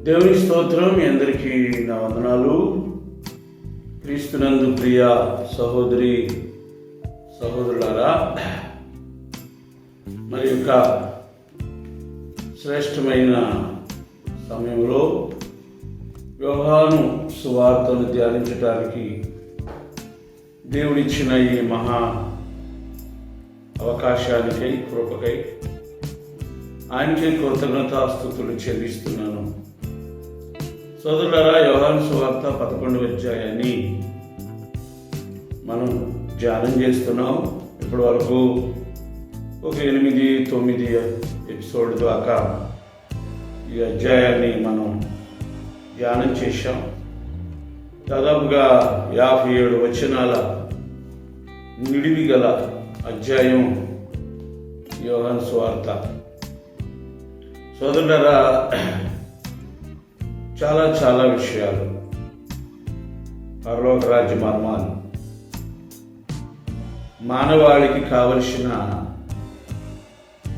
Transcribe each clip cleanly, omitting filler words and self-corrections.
దేవుని స్తోత్రం. మీ అందరికీ నా వందనాలు. క్రీస్తునందు ప్రియ సహోదరి సహోదరులారా, మరి యొక్క శ్రేష్టమైన సమయంలో యోహాను సువార్తను ధ్యానించడానికి దేవుడిచ్చిన ఈ మహా అవకాశానికై, కృపకై ఆయనకే కృతజ్ఞతాస్తుతులు చెల్లిస్తున్నాను. సోదరులారా, యోహాను సువార్త 11వ అధ్యాయాన్ని మనం ధ్యానం చేస్తున్నాం. ఇప్పటి వరకు ఒక 8-9 ఎపిసోడ్ దాకా ఈ అధ్యాయాన్ని మనం ధ్యానం చేశాం. దాదాపుగా 57 వచనాల నిడివి గల అధ్యాయం యోహాను సువార్త. సోదరులారా, చాలా విషయాలు, పరలోక రాజ్య మర్మాలు, మానవాళికి కావలసిన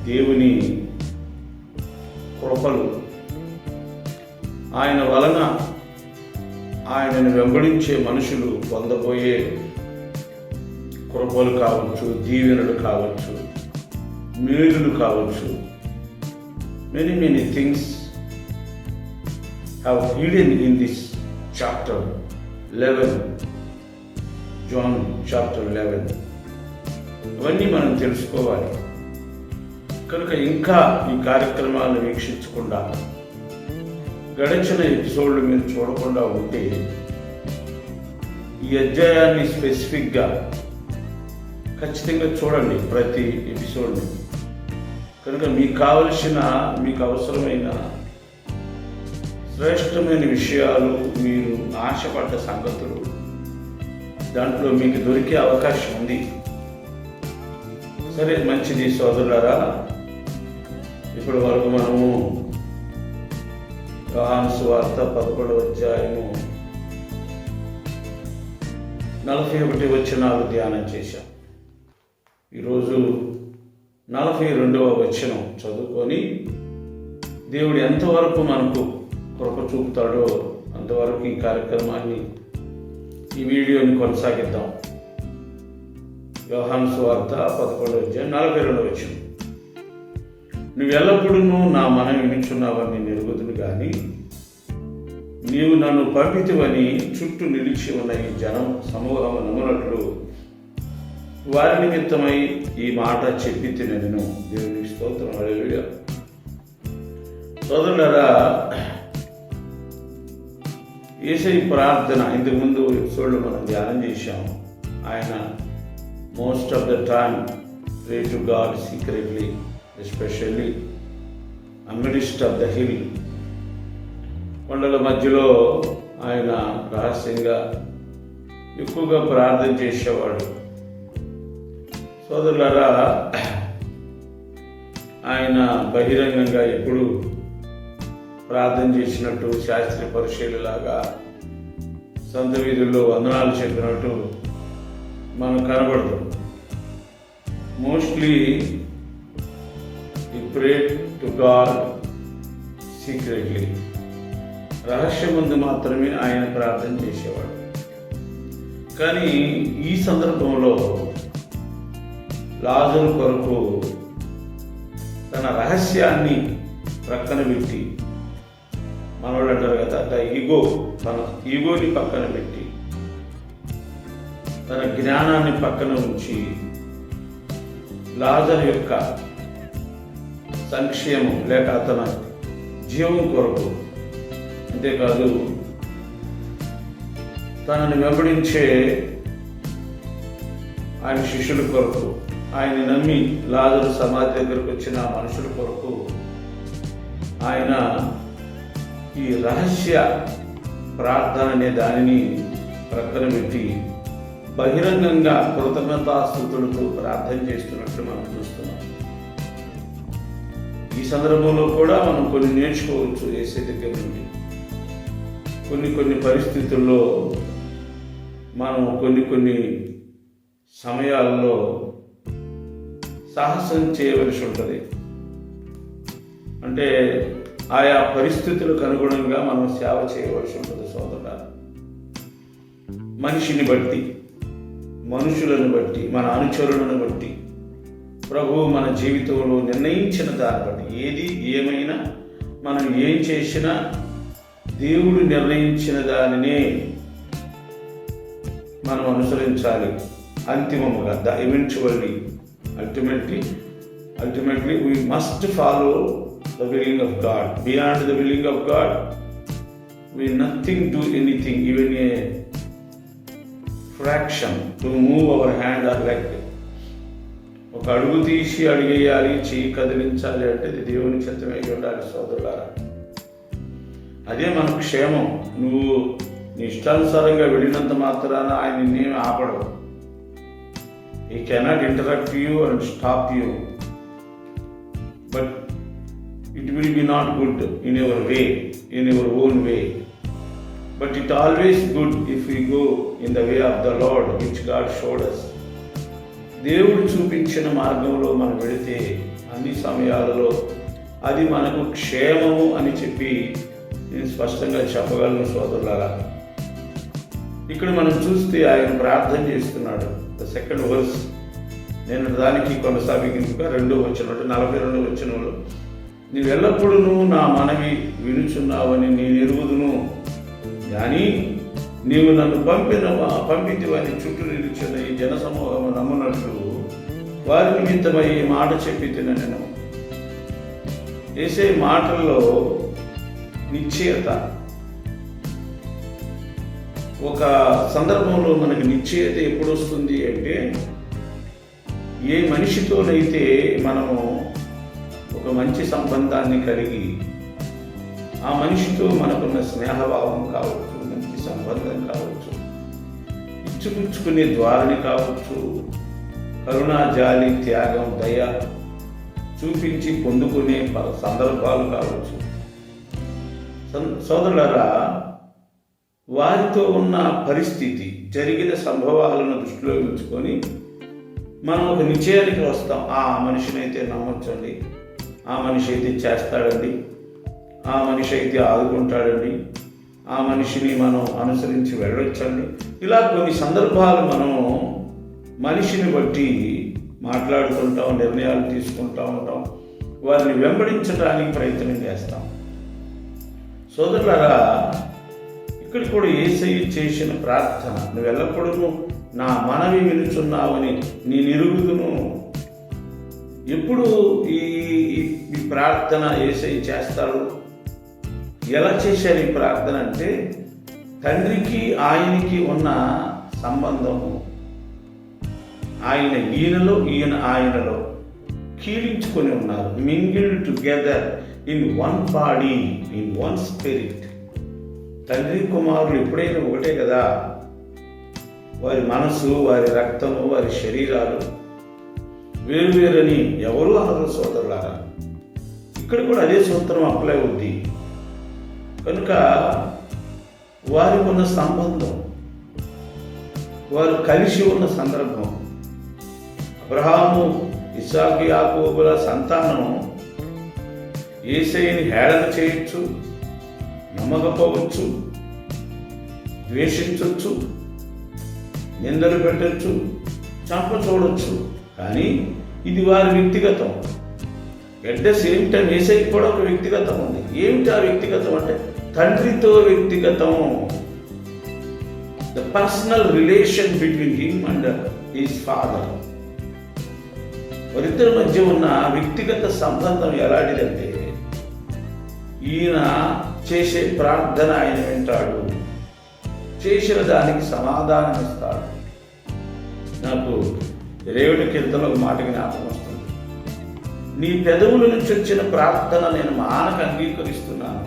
దేవుని కృపలు, ఆయన వలన ఆయనను వెంబడించే మనుషులు పొందబోయే కృపలు కావచ్చు, దీవెనలు కావచ్చు, మేలులు కావచ్చు. Many things have hidden in this chapter 11, John chapter 11. ఇవన్నీ మనం తెలుసుకోవాలి. కనుక ఇంకా ఈ కార్యక్రమాలను వీక్షించకుండా, గడిచిన ఎపిసోడ్లు మీరు చూడకుండా ఉంటే ఈ అధ్యాయాన్ని స్పెసిఫిక్గా ఖచ్చితంగా చూడండి, ప్రతి ఎపిసోడ్ని. కనుక మీకు అవసరమైన శ్రేష్టమైన విషయాలు, మీరు ఆశపడ్డ సంగతులు దాంట్లో మీకు దొరికే అవకాశం ఉంది. సరే, మంచిది సోదరులారా. ఇప్పటి వరకు మనము యోహాను సువార్త 11వ అధ్యాయము 41 వచనాలు ధ్యానం చేశాం. ఈరోజు 42వ వచనం చదువుకొని దేవుడు ఎంతవరకు మనకు కృప చూపుతాడో అంతవరకు ఈ కార్యక్రమాన్ని, ఈ వీడియోని కొనసాగిద్దాం. యోహాను సువార్త 11వ అధ్యాయం 42వ వచనం. నువ్వు ఎల్లప్పుడూ నా మనవి వినుచున్నావని నెరుగుదును గాని, నీవు నన్ను పంపితివని చుట్టూ నిలిచి ఉన్న ఈ జనం సమూహము నమ్మునట్లు వారి నిమిత్తమై ఈ మాట చెప్పి తినను. దేవునికి స్తోత్రం. హల్లెలూయా. సోదరులారా, యేసయ్య ప్రార్థన ఇంతకుముందు ఎపిసోడ్లో మనం ధ్యానం చేశాం. ఆయన most of the time pray to God secretly, especially amidst of the hill. కొండల మధ్యలో ఆయన రహస్యంగా ఎక్కువగా ప్రార్థన చేసేవాడు. సోదరులారా, ఆయన బహిరంగంగా ఎప్పుడు ప్రార్థన చేసినట్టు, శాస్త్రీయ పరిశీలిలాగా సొంత వీధుల్లో వందనాలు చెప్పినట్టు మనం కనబడదు. మోస్ట్లీ ఈ ప్రే టు గాడ్ సీక్రెట్లీ, రహస్యమందు మాత్రమే ఆయన ప్రార్థన చేసేవాడు. కానీ ఈ సందర్భంలో లాజరు కొరకు తన రహస్యాన్ని ప్రక్కన పెట్టి, మనవాళ్ళు అంటారు కదా, తన ఈగోని పక్కన పెట్టి, తన జ్ఞానాన్ని పక్కన ఉంచి, లాజరు యొక్క సంక్షేమం లేక తన జీవం కొరకు, అంతేకాదు తనని వెంబడించే ఆయన శిష్యుల కొరకు, ఆయన నమ్మి లాజరు సమాధి దగ్గరకు వచ్చిన మనుషుల కొరకు ఆయన ఈ రహస్య ప్రార్థన అనే దానిని ప్రక్కన పెట్టి బహిరంగంగా కృతజ్ఞతాస్తుతులతో ప్రార్థన చేస్తున్నట్లు మనం చూస్తున్నాం. ఈ సందర్భంలో కూడా మనం కొన్ని నేర్చుకోవచ్చు యేసయ్య దగ్గర నుండి. కొన్ని పరిస్థితుల్లో మనం కొన్ని సమయాల్లో సాహసం చేయవలసి ఉంటుంది. అంటే ఆయా పరిస్థితులకు అనుగుణంగా మనం సేవ చేయవలసి ఉంటుంది సోదరులారా. మనిషిని బట్టి, మనుషులను బట్టి, మన అనుచరులను బట్టి, ప్రభువు మన జీవితంలో నిర్ణయించిన దాన్ని బట్టి, ఏది ఏమైనా మనం ఏం చేసినా దేవుడు నిర్ణయించిన దానినే మనం అనుసరించాలి. అంతిమముగా ultimately we must follow the willing of God. Beyond the willing of God, we nothing do anything, even a fraction to move our hand or leg. ఒక అడుగు తీసి అడిగేయాలి, చెయ్యి కదిలించాలి అంటే ఇది దేవుని చిత్తమై ఉండాలి సోదరులారా. అదే మన క్షేమం. నువ్వు నీ ఇష్టానుసారంగా వెళ్ళినంత మాత్రాన ఆయన నిన్నేమి ఆపడు. He cannot interrupt you and stop you, but it will be not good in your way, in your own way. But it always good if we go in the way of the Lord, which God showed us. దేవుడు చూపించిన మార్గంలో మనం వెళితే అన్ని సమయాలలో అది మనకు క్షేమము అని చెప్పి నేను స్పష్టంగా చెప్పగలను సోదరులారా. ఇక్కడ మనం చూస్తే ఆయన ప్రార్థన చేస్తున్నాడు. ద సెకండ్ వర్స్, నేను దానికి కొనసాగింపుగా 2వ వచనం 42వ వచనంలో, నీవు ఎల్లప్పుడూ నా మనవి వినుచున్నావని నేను ఎరుగుదును, కానీ నీవు నన్ను పంపితివని చుట్టూ నిలిచిన ఈ జనసమూహము నమ్మునట్లు వారి నిమిత్తమై ఈ మాట చెప్పి తినను. వేసే మాటల్లో నిశ్చయత. ఒక సందర్భంలో మనకి నిశ్చయత ఎప్పుడు వస్తుంది అంటే, ఏ మనిషితోనైతే మనము ఒక మంచి సంబంధాన్ని కలిగి ఆ మనిషితో మనకున్న స్నేహభావం కావచ్చు, మంచి సంబంధం కావచ్చు, ఇచ్చిపుచ్చుకునే ద్వారాని కావచ్చు, కరుణ, జాలి, త్యాగం, దయ చూపించి పొందుకునే సందర్భాలు కావచ్చు. సోదరులారా, వారితో ఉన్న పరిస్థితి, జరిగిన సంభవాలను దృష్టిలో ఉంచుకొని మనం ఒక నిశ్చయానికి వస్తాం. ఆ మనిషినైతే నమ్మొచ్చండి, ఆ మనిషి అయితే చేస్తాడండి, ఆ మనిషి అయితే ఆదుకుంటాడండి, ఆ మనిషిని మనం అనుసరించి వెళ్ళొచ్చండి. ఇలా కొన్ని సందర్భాలు మనం మనిషిని బట్టి మాట్లాడుకుంటాం, నిర్ణయాలు తీసుకుంటూ ఉంటాం, వారిని వెంబడించడానికి ప్రయత్నం చేస్తాం. సోదరులారా, ఇక్కడ కూడా యేసయ్య చేసిన ప్రార్థన, నువ్వు ఎల్లప్పుడూ నా మనవి వినుచున్నావని నేను ఎరుగుదును. ఎప్పుడు ఈ ప్రార్థన యేసయ్య చేస్తాడు? ఎలా చేశారు ఈ ప్రార్థన అంటే, తండ్రికి ఆయనకి ఉన్న సంబంధము, ఆయన ఈయనలో, ఈయన ఆయనలో కీలించుకొని ఉన్నారు. Mingled together in one body, in one spirit. తండ్రి కుమారులు ఎప్పుడైనా ఒకటే కదా. వారి మనసు, వారి రక్తము, వారి శరీరాలు వేరువేరని ఎవరూ అనరు సోదరులారా. ఇక్కడ కూడా అదే సూత్రం అప్లై అవుద్ది. కనుక వారికి ఉన్న సంబంధం, వారు కలిసి ఉన్న సందర్భం, అబ్రహాము, ఇస్సాకు, యాకోబుల సంతానం యేసయ్యని హేళన చేయొచ్చు, నమ్మకపోవచ్చు, ద్వేషించవచ్చు, నిందలు పెట్టచ్చు, చంప చూడొచ్చు. కానీ ఇది వారి వ్యక్తిగతం. ఎట్ ద సేమ్ టైం యేసయ్యకి కూడా ఒక వ్యక్తిగతం ఉంది. ఏమిటి ఆ వ్యక్తిగతం అంటే, తండ్రితో వ్యక్తిగతం. The personal relation between him and his father. వారిద్దరి మధ్య ఉన్న వ్యక్తిగత సంబంధం ఎలాంటిదంటే, ఈయన చేసే ప్రార్థన ఆయన వింటాడు, చేసిన దానికి సమాధానం ఇస్తాడు. నాకు 20 కీర్తనలో ఒక మాట జ్ఞాపకం వస్తుంది. నీ పెదవుల నుంచి వచ్చిన ప్రార్థన నేను మానక అంగీకరిస్తున్నాను,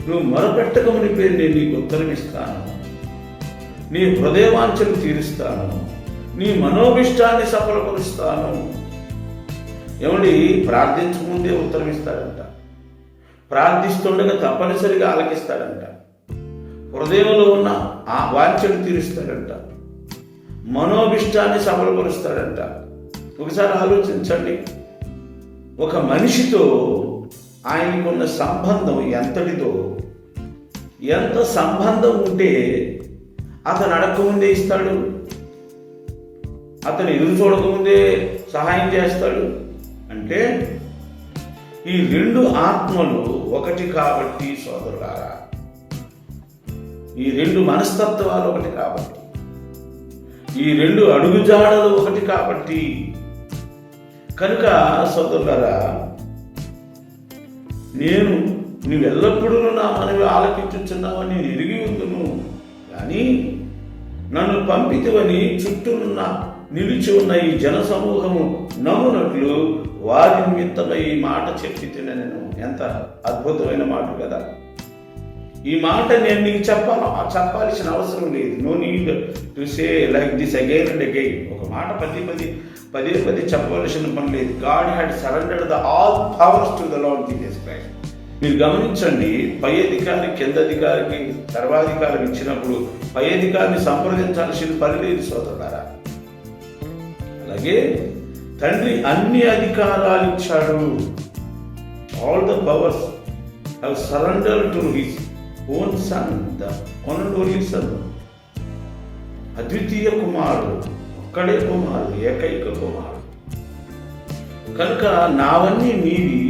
నువ్వు మొరపెట్టకముని పేరు నేను నీకు ఉత్తరం ఇస్తాను, నీ హృదయవాంఛను తీరుస్తాను, నీ మనోభిష్టాన్ని సఫలపరుస్తాను. ఏమండి, ప్రార్థించకముందే ఉత్తరం ఇస్తాడంట, ప్రార్థిస్తుండగా తప్పనిసరిగా ఆలకిస్తాడంట, హృదయంలో ఉన్న ఆ వాంఛను తీరుస్తాడంట, మనోభిష్టాన్ని సఫలపరుస్తాడంట. ఒకసారి ఆలోచించండి, ఒక మనిషితో ఆయనకున్న సంబంధం ఎంతటిదో, ఎంత సంబంధం ఉంటే అతను అడగకముందే ఇస్తాడు, అతను ఎదురు చూడకముందే సహాయం చేస్తాడు. అంటే ఈ రెండు ఆత్మలు ఒకటి కాబట్టి సోదరులారా, ఈ రెండు మనస్తత్వాలు ఒకటి కాబట్టి, ఈ రెండు అడుగుజాడలు ఒకటి కాబట్టి, కనుక సోదరులారా, నువ్వు ఎల్లప్పుడూ నా మనవి ఆలకించుచున్నావని నేను ఎరిగి ఉందును, కానీ నన్ను పంపితివని చుట్టూనున్న నిలిచి ఉన్న ఈ జన సమూహము నమ్మునట్లు వారి నిమిత్తమై ఈ మాట చెప్పి నేను. ఎంత అద్భుతమైన మాట కదా! ఈ మాట నేను నీకు చెప్పాల్సిన అవసరం లేదు. No need to say like this again and again. ఒక మాట పదే చెప్పవలసిన పని లేదు. God had surrendered the all powers to the Lord Jesus Christ. మీరు గమనించండి, పై అధికారి కింద అధికారికి సర్వాధికారం ఇచ్చినప్పుడు పై అధికారిని సంప్రదించాల్సిన పని లేదు సోదరులారా. అలాగే తండ్రి అన్ని అధికారాలు ఇచ్చాడు. All the powers have surrendered to his own son, the one and only sun, అద్వితీయ కుమారుడు, ఒక్కడే కుమారుడు, ఏకైక కుమారుడు. కనుక నావన్నీ నీవి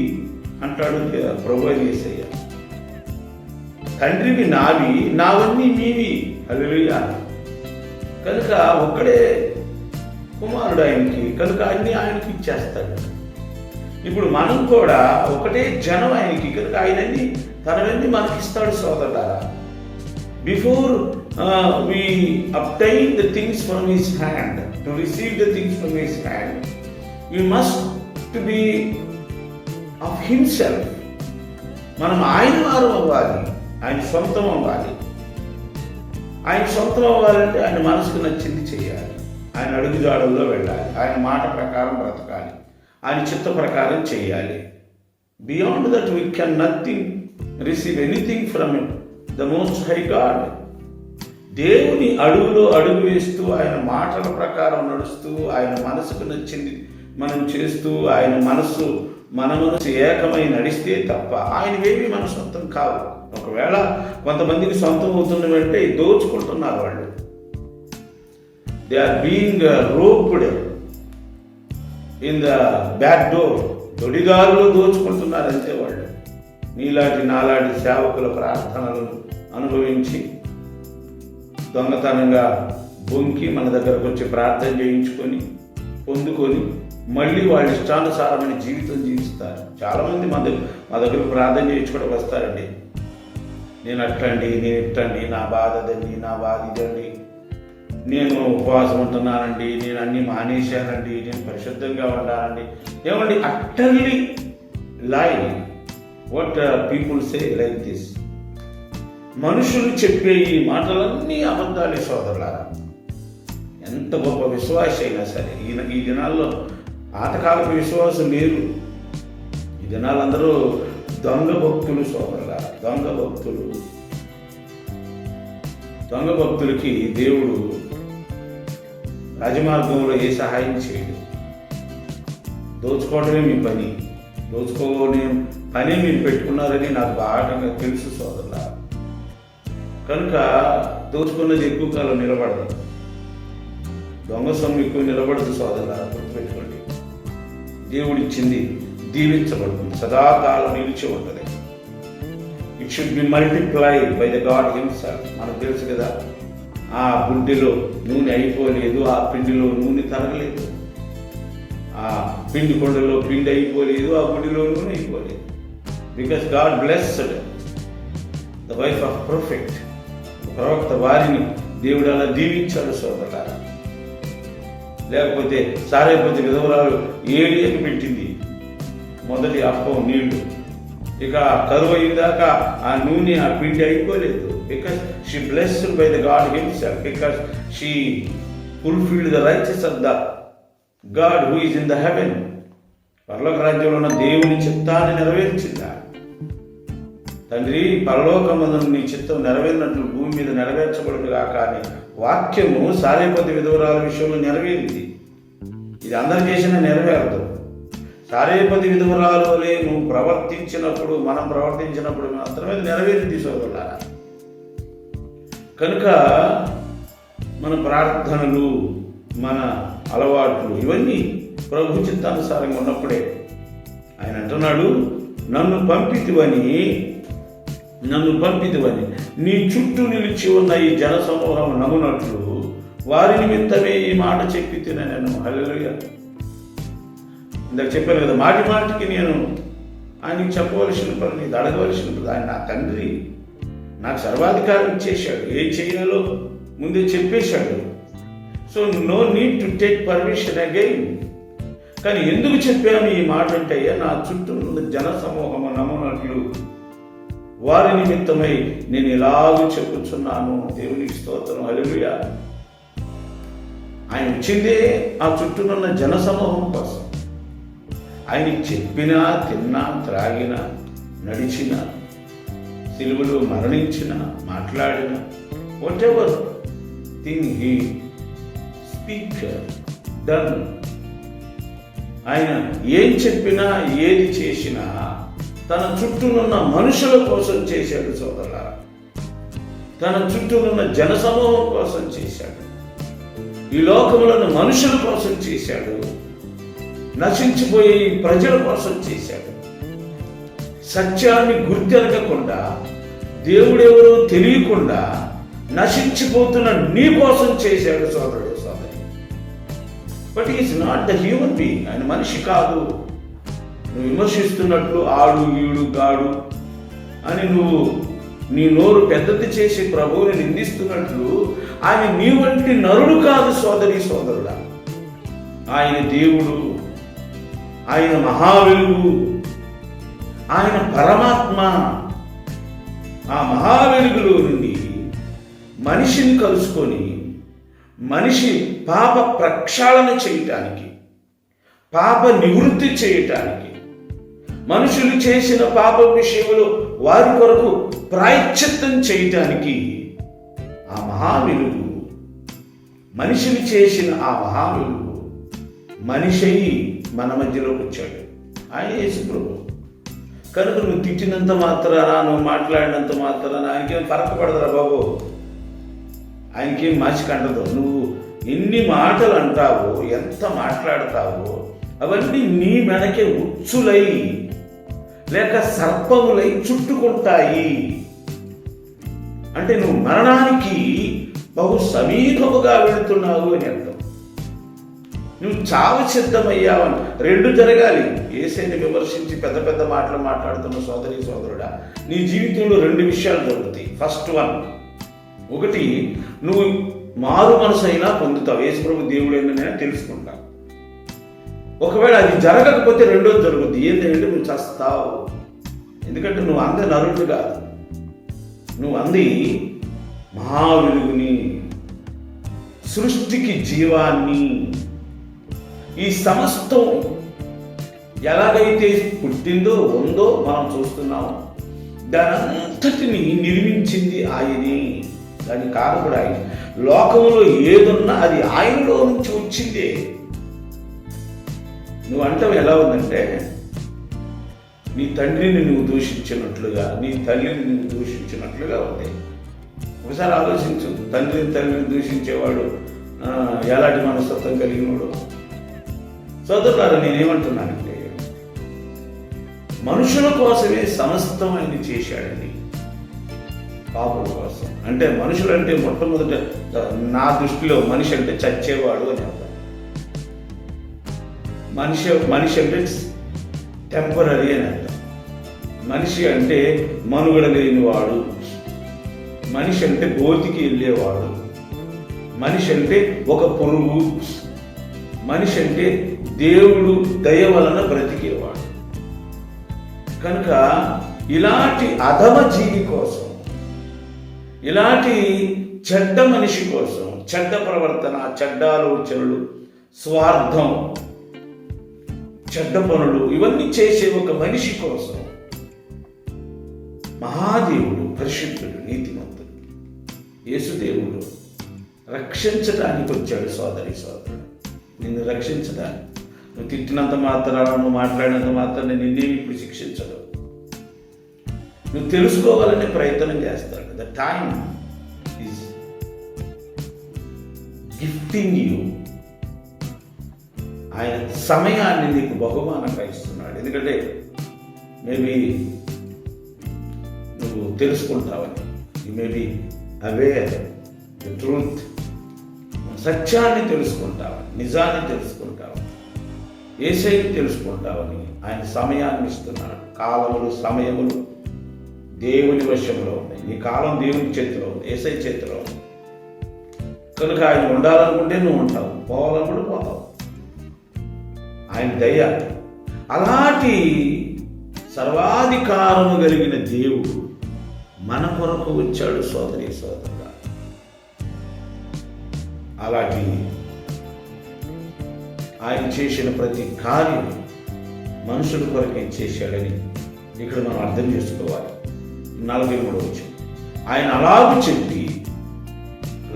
అంటాడు ప్రభువైన యేసయ్య. తండ్రివి నావి, నావన్నీ నీవి. హల్లెలూయా. కనుక ఒక్కడే కుమారుడు ఆయనకి, కనుక అన్ని ఆయనకి ఇచ్చేస్తాడు. ఇప్పుడు మనం కూడా ఒకటే జనం ఆయనకి, కనుక ఆయనన్ని తనవన్నీ మనకిస్తాడు సోదరులారా. Before we obtain the things from his hand, to receive the things from his hand, we must to be of himself. మనం ఆయన వారు అవ్వాలి, ఆయన సొంతం అవ్వాలి. ఆయన సొంతం అవ్వాలంటే ఆయన మనసుకు నచ్చింది చేయాలి, ఆయన అడుగుజాడల్లో వెళ్ళాలి, ఆయన మాట ప్రకారం బ్రతకాలి, ఆయన చిత్త ప్రకారం చేయాలి. Beyond that we can nothing receive anything from the most high God. దేవుని అడుగులో అడుగు వేస్తూ, ఆయన మాటల ప్రకారం నడుస్తూ, ఆయన మనసుకు నచ్చింది మనం చేస్తూ, ఆయన మన మనసు ఏకమై నడిస్తే తప్ప ఆయనవేవి మన సొంతం కావు. ఒకవేళ కొంతమందికి సొంతం అవుతున్నవంటే దోచుకుంటున్నారు వాళ్ళు. They are being roped in the back door. దొడిదారులు దోచుకుంటున్నారు అంతే వాళ్ళు. నాలాంటి సేవకుల ప్రార్థనలను అనుభవించి దొంగతనంగా బొంకి మన దగ్గరకు వచ్చి ప్రార్థన చేయించుకొని పొందుకొని మళ్ళీ వాళ్ళ ఇష్టానుసారమైన జీవితం జీవిస్తారు. చాలామంది మా దగ్గరకు ప్రార్థన చేయించుకోవడం వస్తారండి. నేను అట్టండి, నేను ఇట్టండి, నా బాధ అదండి, నా బాధ ఇదండి, నేను ఉపవాసం ఉంటున్నానండి, నేను అన్నీ మానేశానండి, నేను పరిశుద్ధంగా ఉండాలండి. ఏమండి, అట్టర్లీ లై what people say like this. మనుషులు చెప్పే ఈ మాటలన్నీ అబద్ధాలే సోదరులారా. ఎంత గొప్ప విశ్వాసి అయినా సరే ఈ దినాల్లో ఆతకాలపు విశ్వాసం లేరు. ఈ దినాలు అందరూ దొంగ భక్తులు సోదరులారా. దొంగ భక్తులకి దేవుడు రాజమార్గంలో ఏ సహాయం చేయడు. దోచుకోవడమే మీ పని, దోచుకోని పని మీరు పెట్టుకున్నారని నాకు బాగా తెలుసు సోదరులారా. కనుక దోచుకున్నది ఎక్కువ కాలం నిలబడదు, దొంగ సొమ్ము ఎక్కువ నిలబడదు సోదరులారా. గుర్తుపెట్టుకోండి, దేవుడిచ్చింది దీవించబడుతుంది, సదాకాలం నిలిచి ఉంటుంది. It should be multiplied by the God himself. మనకు తెలుసు కదా, ఆ బుడ్డిలో నూనె అయిపోలేదు, ఆ పిండిలో నూనె తరగలేదు, ఆ పిండి కొండలో పిండి అయిపోలేదు, ఆ బుడ్డిలో నూనె అయిపోలేదు. Because God blessed the wife of prophet. ప్రవక్త వారిని దేవుడు అలా దీవించాడు సోదరులారా. లేకపోతే సారైపోతే విధవరాలు 7 ఏళ్ళు పెట్టింది మొదటి అప్పం నీళ్లు, ఇక కరువు అయిందాకా ఆ నూనె ఆ పిండి అయిపోలేదు. Because she blessed by the God himself, because she fulfilled the rights of the God who is in the heaven. పరలోక రాజ్యంలో ఉన్న దేవుని చిత్తాన్ని నెరవేర్చిందా. తండ్రి, పరలోకమందు నీ చిత్తం నెరవేరినట్లు భూమి మీద నెరవేర్చబడుగా. కానీ వాక్యము సారేపతి విధవరాల విషయంలో నెరవేరింది. ఇది అందరు చేసినా నెరవేరదు. సారేపతి విధవరాలు వలె నువ్వు ప్రవర్తించినప్పుడు, మనం ప్రవర్తించినప్పుడు మాత్రమే నెరవేరింది సోదరులారా. కనుక మన ప్రార్థనలు, మన అలవాట్లు ఇవన్నీ ప్రభు చిత్తానుసారంగా ఉన్నప్పుడే. ఆయన అంటున్నాడు, నన్ను పంపితివని నీ చుట్టూ నిలిచి ఉన్న ఈ జన సమూహం నమ్మునట్లు వారి నిమిత్తమే ఈ మాట చెప్పి నేను. హల్లెలూయా. ఇందాక చెప్పాను కదా, మాటి మాటికి నేను ఆయనకి చెప్పవలసిన పని, ఇది అడగవలసిన పని. ఆయన నా తండ్రి, నాకు సర్వాధికారం ఇచ్చేశాడు, ఏం చేయాలో ముందే చెప్పేశాడు. So no need to take permission again. కానీ ఎందుకు చెప్పాను ఈ మాట అంటే, అయ్యా నా చుట్టూ ఉన్న జన సమూహము నమ్మునట్లు వారి నిమిత్తమై నేను ఇలాగూ చెప్పుచున్నాను. దేవునికి స్తోత్రం. హల్లెలూయా. ఆయన వచ్చిందే ఆ చుట్టూనున్న జన సమూహం కోసం. ఆయనకి చెప్పినా, తిన్నా, త్రాగినా, నడిచిన, సిలువలో మరణించిన, మాట్లాడిన, what ever thing he speak done, ఆయన ఏం చెప్పినా, ఏది చేసినా తన చుట్టూనున్న మనుషుల కోసం చేశాడు సోదరులారా. తన చుట్టూనున్న జనసమూహం కోసం చేశాడు. ఈ లోకములను మనుషుల కోసం చేశాడు. నశించిపోయే ఈ ప్రజల కోసం చేశాడు. సత్యాన్ని గుర్తెరగకుండా, దేవుడెవరో తెలియకుండా నశించిపోతున్న నీ కోసం చేశాడు సోదరుడు, సోదరి. But is not the human being. ఆయన మనిషి కాదు. నువ్వు విమర్శిస్తున్నట్లు ఆడు, ఈడు, గాడు అని నువ్వు నీ నోరు పెద్దది చేసి ప్రభువుని నిందిస్తున్నట్లు ఆయన నీ వంటి నరుడు కాదు సోదరి, సోదరుడా. ఆయన దేవుడు, ఆయన మహావెలుగు, ఆయన పరమాత్మ. ఆ మహావెలుగులో నుండి మనిషిని కలుసుకొని మనిషి పాప ప్రక్షాళన చేయటానికి, పాప నివృత్తి చేయటానికి, మనుషులు చేసిన పాప విషయంలో వారి కొరకు ప్రాయశ్చిత్తం చేయటానికి ఆ మహావెలుగు, మనిషిని చేసిన ఆ మహావెలుగు మనిషి మన మధ్యలోకి వచ్చాడు. ఆయన యేసు ప్రభు. కనుక నువ్వు తిట్టినంత మాత్రాన, నువ్వు మాట్లాడినంత మాత్రాన ఆయనకేం ఫరక పడదురా బాబు. ఆయనకేం మాచికంటదు. నువ్వు ఎన్ని మాటలు అంటావో, ఎంత మాట్లాడతావో అవన్నీ నీ మెడకే ఉచ్చులై లేక సర్పములై చుట్టుకుంటాయి. అంటే నువ్వు మరణానికి బహు సమీపముగా వెళుతున్నావు అని అర్థం. నువ్వు చావు సిద్ధమయ్యావని. రెండు జరగాలి. యేసుని విమర్శించి పెద్ద పెద్ద మాటలు మాట్లాడుతున్న సోదరి, సోదరుడా, నీ జీవితంలో రెండు విషయాలు జరుగుతాయి. ఫస్ట్ వన్, ఒకటి, నువ్వు మారు మనసు అయినా పొందుతావు. యేసు ప్రభు దేవుడైనా తెలుసుకుంటావు. ఒకవేళ అది జరగకపోతే రెండోది జరుగుద్ది. ఏంటంటే నువ్వు చస్తావు. ఎందుకంటే నువ్వు అందే నరుడు కాదు, నువ్వు అంది మహావెలుగుని, సృష్టికి జీవాన్ని. ఈ సమస్తం ఎలాగైతే పుట్టిందో, ఉందో మనం చూస్తున్నాము. దానంతటిని నిర్మించింది ఆయనే. దాని కారణం ఆయన. లోకంలో ఏదున్నా అది ఆయనలో నుంచి వచ్చిందే. నువ్వు అంటావు ఎలా ఉందంటే, నీ తండ్రిని నువ్వు దూషించినట్లుగా, నీ తల్లిని నువ్వు దూషించినట్లుగా ఉంది. ఒకసారి ఆలోచించు. తల్లిని దూషించేవాడు ఎలాంటి మనస్తత్వం కలిగినవాడు? సోదరులారా, నేనేమంటున్నానంటే, మనుషుల కోసమే సమస్తం ఆయన చేశాడని, పాపుల కోసం. అంటే మనుషులు అంటే మొట్టమొదట నా దృష్టిలో మనిషి అంటే చచ్చేవాడు అని అర్థం. మనిషి అంటే టెంపరీ అని అర్థం. మనిషి అంటే మనుగడ లేనివాడు, మనిషి అంటే గోతికి వెళ్ళేవాడు, మనిషి అంటే ఒక పురుగు, మనిషి అంటే దేవుడు దయ వలన బ్రతికేవాడు. కనుక ఇలాంటి అధమ జీవి కోసం, ఇలాంటి చెడ్డ మనిషి కోసం, చెడ్డ ప్రవర్తన, చెడ్డ ఆలోచనలు, స్వార్థం, చెడ్డ పనులు ఇవన్నీ చేసే ఒక మనిషి కోసం మహాదేవుడు, పరిశుద్ధుడు, నీతిమంతుడు యేసుదేవుడు రక్షించడానికి వచ్చాడు. సోదరి, సోదరుడు, నిన్ను రక్షించడానికి. నువ్వు తిట్టినంత మాత్రాన, నువ్వు మాట్లాడినంత మాత్రాన నిన్నేమి ఇప్పుడు శిక్షించడు. నువ్వు తెలుసుకోవాలనే ప్రయత్నం చేస్తాడు. The time is gifting you. ఆయన సమయాన్ని నీకు బహుమానంగా ఇస్తున్నాడు. ఎందుకంటే మేబీ నువ్వు తెలుసుకుంటావని, you may be aware the truth. సత్యాన్ని తెలుసుకుంటావని, నిజాన్ని తెలుసుకుంటావని, యేసయ్యని తెలుసుకుంటావని ఆయన సమయాన్ని ఇస్తున్నాడు. కాలములు, సమయములు దేవుని వశంలో ఉన్నాయి. నీ కాలం దేవుని చేతిలో ఉంది, యేసయ్య చేతిలో ఉంది. కనుక ఆయన ఉండాలనుకుంటే నువ్వు ఉంటావు, పోవాలనుకుంటే పోతావు. ఆయన దయ. అలాంటి సర్వాధికారము కలిగిన దేవుడు మన కొరకు వచ్చాడు సోదరి సోదరుడా. అలాంటి ఆయన చేసిన ప్రతి కార్యం మనుషుల కొరకే చేశాడని ఇక్కడ మనం అర్థం చేసుకోవాలి. 43వ వచనం, ఆయన అలాగూ చెప్పి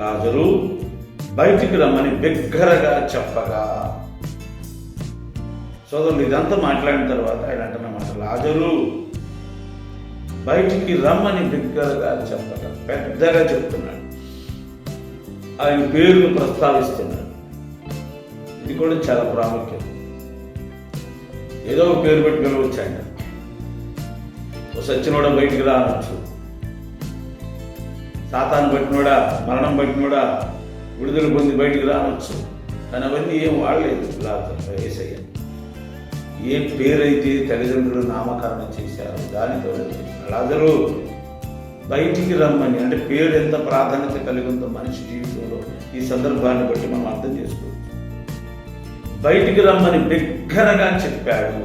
లాజరు బయటికి రమ్మని బిగ్గరగా చెప్పగా. సోదరులు, ఇదంతా మాట్లాడిన తర్వాత ఆయన అంటున్నమాట, లాజరు బయటికి రమ్మని బిగ్గరగా చెప్పగా. పెద్దగా చెప్తున్నాడు, ఆయన పేరును ప్రస్తావిస్తున్నాడు. ఇది కూడా చాలా ప్రాముఖ్యం. ఏదో ఒక పేరు పెట్టి పిలవచ్చు. ఆయన ఓ సచ్చినోడా బయటికి రా అనొచ్చు, సాతాను పట్టినోడా, మరణం పట్టినోడా విడుదల పొంది బయటికి రానొచ్చు. కానీ అవన్నీ ఏం వాడలేదు యేసయ్య. ఏ పేరైతే తల్లిదండ్రులు నామకరణం చేశారో దానితో లాజరు బయటికి రమ్మని. అంటే పేరు ఎంత ప్రాధాన్యత కలిగి ఉందో మనిషి జీవితంలో ఈ సందర్భాన్ని బట్టి మనం అర్థం చేసుకోవచ్చు. బయటికి రమ్మని బిగ్గరగా చెప్పాడు.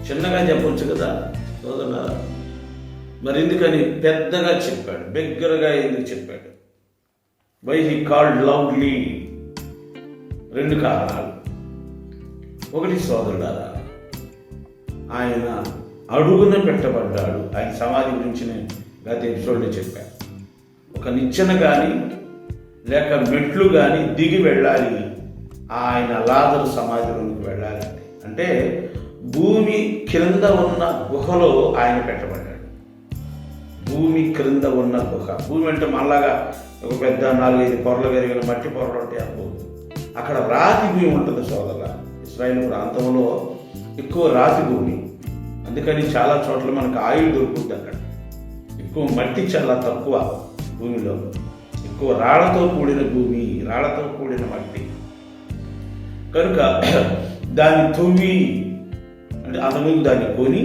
చిన్నగా చెప్పొచ్చు కదా సోదరులారా, మరి ఎందుకని పెద్దగా చెప్పాడు, బిగ్గరగా ఎందుకు చెప్పాడు? Why he called loudly? 2 కారణాలు. ఒకటి సోదరులారా, ఆయన అడుగున పెట్టబడ్డాడు. ఆయన సమాధి గురించి నేను గత ఎపిసోడ్లో చెప్పాను. ఒక నిచ్చెన కానీ లేక మెట్లు కానీ దిగి వెళ్ళాలి ఆయన లాజరు సమాధిలోనికి వెళ్ళాలి అంటే భూమి క్రింద ఉన్న గుహలో ఆయన పెట్టబడ్డాడు. భూమి క్రింద ఉన్న గుహ. భూమి అంటే మళ్ళాగా ఒక పెద్ద 4-5 పొరలు కలిగిన మట్టి పొరలు ఉంటాయి అనుకోదు. అక్కడ రాతి భూమి ఉంటుంది సోదరుల. ఇశ్రాయేలు ప్రాంతంలో ఎక్కువ రాతి భూమి. అందుకని చాలా చోట్ల మనకు ఆయిల్ దొరుకుతుంది. అక్కడ ఎక్కువ మట్టి చాలా తక్కువ భూమిలో. ఎక్కువ రాళ్లతో కూడిన భూమి, రాళ్లతో కూడిన మట్టి. కనుక దాన్ని తవ్వి, అంటే అంతకుముందు దాన్ని కొని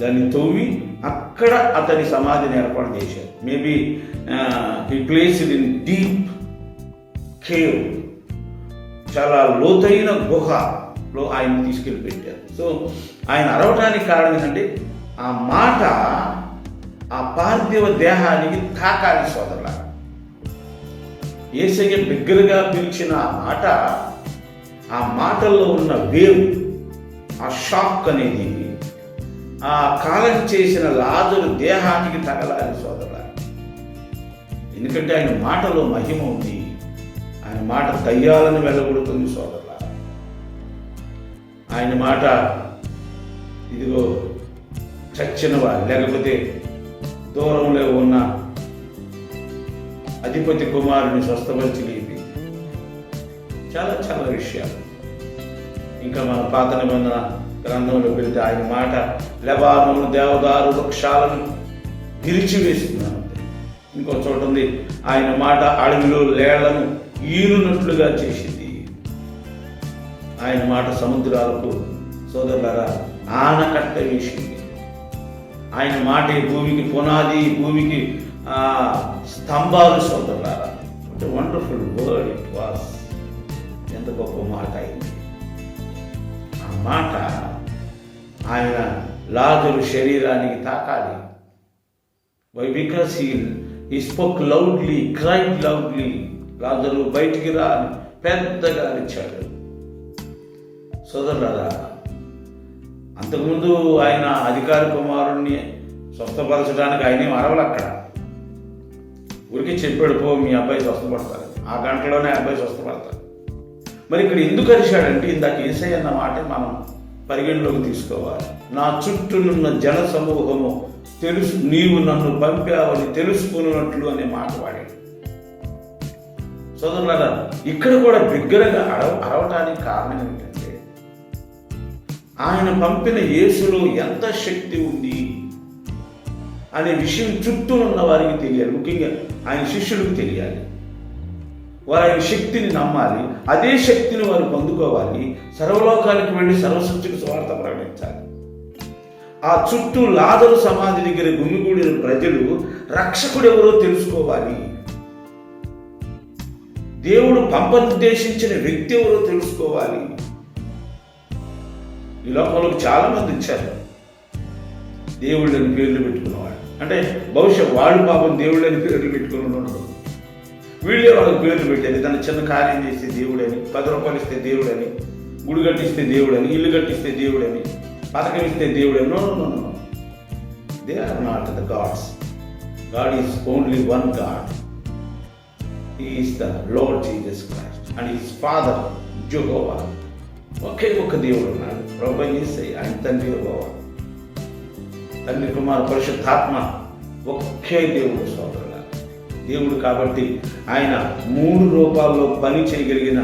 దాన్ని తవ్వి అక్కడ అతని సమాధిని ఏర్పాటు చేశారు. మేబీ ఈ ప్లేస్డ్ ఇన్ డీప్ కేవ్, చాలా లోతైన గుహలో ఆయన తీసుకెళ్ళి పెట్టారు. సో ఆయన అరవటానికి కారణం ఏంటంటే ఆ మాట ఆ పార్థివ దేహానికి తాకాలి సోదరుల. యేసయ్య బిగ్గరగా పిలిచిన ఆ మాట, ఆ మాటల్లో ఉన్న వేవ్, ఆ షాక్ అనేది ఆ కాలం చేసిన లాజరు దేహానికి తగలాలి సోదరుల. ఎందుకంటే ఆయన మాటలో మహిమ ఉంది. ఆయన మాట దయ్యాలను వెళ్ళగొడుతుంది సోదరుల. ఆయన మాట ఇదిగో చచ్చిన వారు, లేకపోతే దూరంలో ఉన్న అధిపతి కుమారుని స్వస్థపరిచి లేపి చాలా చాలా విషయాలు. ఇంకా మన పాత నిబంధన గ్రంథంలో వెళితే ఆయన మాట లెబానోను దేవదారు వృక్షాలను విరిచివేస్తున్నాను. ఇంకో చోట ఉంది ఆయన మాట అడవిలో లేళ్లను ఈనునట్లుగా చేసింది. ఆయన మాట సముద్రాలకు సోదరులారా ఆనకట్ట వేసింది. ఆయన మాట భూమికి పునాది, భూమికి స్తంభాలు సోదరులారా. What a wonderful word it was. ఎంత గొప్ప మాట అయింది ఆ మాట. ఆయన లాజరు శరీరానికి తాకాలి. Why? Because he spoke loudly, cried loudly. లాజరు బయటికి రా అని పెద్దగా అరిచాడు. సోదరులారా, అంతకుముందు ఆయన అధికారి కుమారుణ్ణి స్వస్థపరచడానికి ఆయనే అరవలు. అక్కడ ఊరికి చెప్పాడు, పో మీ అబ్బాయి స్వస్థపడతారు. ఆ గంటలోనే అబ్బాయి స్వస్థపడతారు. మరి ఇక్కడ ఎందుకు అరిశాడంటే ఇందాక యేసయ్య అన్న మాట మనం పరిగణలోకి తీసుకోవాలి. నా చుట్టూనున్న జన సమూహము నీవు నన్ను పంపావని తెలుసుకున్నట్లు అనే మాట వాడాడు. సోదరులారా, ఇక్కడ కూడా బిగ్గరగా అరవటానికి కారణం ఏంటంటే ఆయన పంపిన యేసులో ఎంత శక్తి ఉంది అనే విషయం చుట్టూ ఉన్న వారికి తెలియాలి. ముఖ్యంగా ఆయన శిష్యులకు తెలియాలి. వారు ఆయన శక్తిని నమ్మాలి, అదే శక్తిని వారు పొందుకోవాలి, సర్వలోకానికి వెళ్ళి సర్వసృష్టికి సువార్త ప్రకటించాలి. ఆ చుట్టూ లాజరు సమాధి దగ్గర గుమిగూడిన ప్రజలు రక్షకుడు ఎవరో తెలుసుకోవాలి, దేవుడు పంపనిర్దేశించిన వ్యక్తి ఎవరో తెలుసుకోవాలి. ఈ లోకంలోకి చాలా మంది వచ్చారు దేవుళ్ళని పేర్లు పెట్టుకున్నవాడు. అంటే బహుశా వాళ్ళు పాపం దేవుళ్ళని పేర్లు పెట్టుకుని ఉండరు, వీళ్ళే వాళ్ళకి పేర్లు పెట్టారు. తన చిన్న కార్యం చేస్తే దేవుడని, 10 రూపాయలు ఇస్తే దేవుడని, గుడి కట్టిస్తే దేవుడని, ఇల్లు కట్టిస్తే దేవుడని, పథకం ఇస్తే దేవుడని. No no no, they are not the gods. God is only one God. He is the Lord Jesus Christ and his father యెహోవా. ఒకే ఒక దేవుడు ఉన్నాడు, ప్రభువైన యేసయ్య. ఆయన తండ్రి యెహోవా, తండ్రి కుమార పరిశుద్ధాత్మ ఒకే దేవుడు. సోదరుల దేవుడు కాబట్టి ఆయన 3 రూపాల్లో పని చేయగలిగిన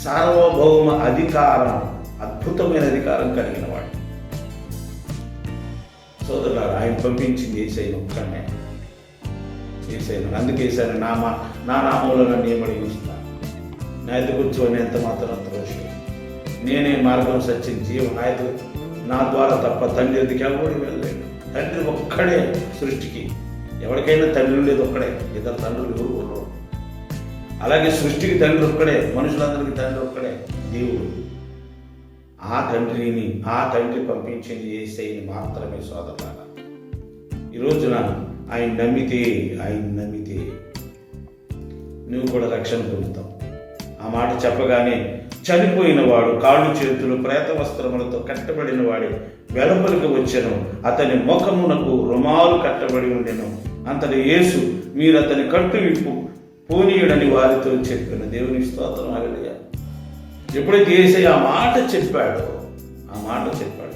సార్వభౌమ అధికారం, అద్భుతమైన అధికారం కలిగిన వాడు. సోదరులారా, ఆయన పంపించింది యేసయ్య ఒక్కనే. యేసయ్య అందుకే యేసయ్య నా నామంలో నన్ను ఏమడిగిస్తాను, నా ఎదురు కూర్చొని ఎంత మాత్రం అంతరోషం, నేనే మార్గం సత్యం జీవం, నా ద్వారా తప్ప తండ్రి ఎదుగు ఎవడు వెళ్ళలేడు. తండ్రి ఒక్కడే సృష్టికి, ఎవరికైనా తండ్రి ఉండేది ఒక్కడే, ఇద్దరు తండ్రులు ఎవరు ఉండరు. అలాగే సృష్టికి తండ్రి ఒక్కడే, మనుషులందరికీ తండ్రి ఒక్కడే, దేవుడు. ఆ తండ్రి పంపించింది యేసయ్యని మాత్రమే. సోదరులారా, ఈ రోజున ఆయన నమ్మితే నువ్వు కూడా రక్షణ పొందుతావు. ఆ మాట చెప్పగానే చనిపోయిన వాడు కాళ్ళు చేతులు ప్రేత వస్త్రములతో కట్టబడిన వాడి వెలుపలికి వచ్చెను, అతని ముఖమునకు రుమాలు కట్టబడి ఉండెను. అంతటి యేసు, మీరు అతని కట్టు విప్పు పోనీయుడని వారితో చెప్పిన. దేవుని స్తోత్రం. హల్లెలూయా. ఎప్పుడైతే యేసయ్య ఆ మాట చెప్పాడు,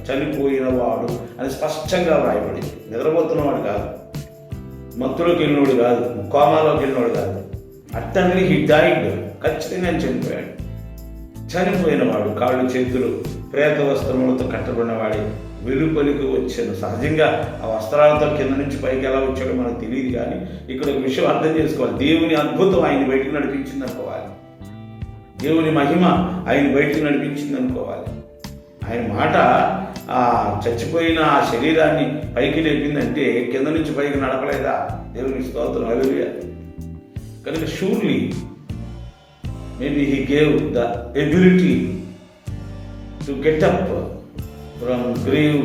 చనిపోయిన వాడు అని స్పష్టంగా వ్రాయబడింది. నిద్రపోతున్నవాడు కాదు, మత్తులోకి వెళ్ళినోడు కాదు, కోమాలోకి వెళ్ళినోడు కాదు. అట్టండి హీ డైడ్, ఖచ్చితంగా చనిపోయాడు. చనిపోయిన వాడు కాళ్ళు చేతులు ప్రేత వస్త్రములతో కట్టబడిన వాడి వెలుపలికి వచ్చాను. సహజంగా ఆ వస్త్రాలతో కింద నుంచి పైకి ఎలా వచ్చాడో మనకు తెలియదు, కానీ ఇక్కడ ఒక విషయం అర్థం చేసుకోవాలి. దేవుని అద్భుతం ఆయన బయటికి నడిపించింది అనుకోవాలి, దేవుని మహిమ ఆయన బయటికి నడిపించింది అనుకోవాలి. ఆయన మాట ఆ చచ్చిపోయిన ఆ శరీరాన్ని పైకి లేపిందంటే కింద నుంచి పైకి నడపలేదా? దేవుని స్తోత్రం. హల్లెలూయా. కనుక surely maybe he gave the ability to get up from grave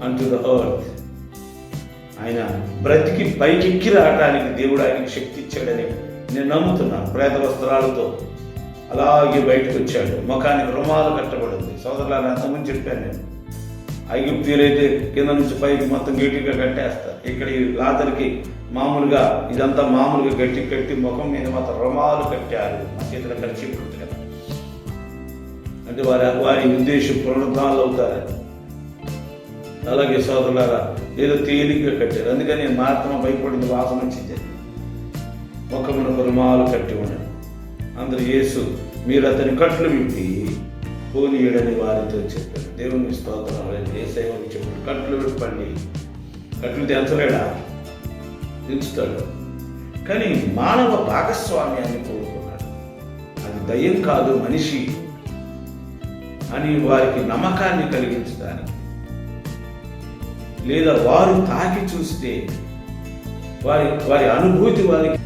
unto the earth. ఆయన బ్రతికి పైకెక్కి రావడానికి దేవుడు ఆయనకి శక్తి ఇచ్చాడని నేను నమ్ముతున్నాను. ప్రేత వస్త్రాలతో అలాగే బయటకు వచ్చాడు, ముఖానికి రుమాలు కట్టబడింది. సోదరులారా, అంతకుముందు చెప్పాను నేను, ఐగుప్తీయులైతే కింద నుంచి పైకి మొత్తం గట్టిగా కట్టేస్తారు. ఇక్కడ ఈ లాజరుకి మామూలుగా ఇదంతా మామూలుగా కట్టి ముఖం మీద మాత్రం రుమాలు కట్టారు. మా చేతులు ఖర్చు కదా, అంటే వారి ఉద్దేశం పునరుద్ధానాలు అవుతారు. అలాగే సోదరులారా, ఏదో తేలిగ్గా కట్టారు. అందుకని నేను మాత్రం భయపడింది, వాసన వచ్చింది. ముఖమునకు రుమాలు కట్టి ఉన్నాడు. అందరూ యేసు, మీరు అతని కట్లు విప్పి పోనీయుడని వారితో చెప్పారు. దేవుని స్తోత్రం. యేసయ్యని చెప్పాడు, కట్లు విప్పండి. కట్లు తెంచలేడా? తెంచుతాడు. కానీ మానవ భాగస్వామ్యాన్ని కోరుకున్నాడు. అది దయ్యం కాదు, మనిషి అని వారికి నమ్మకాన్ని కలిగించడానికి, లేదా వారు తాకి చూస్తే వారి అనుభూతి వారికి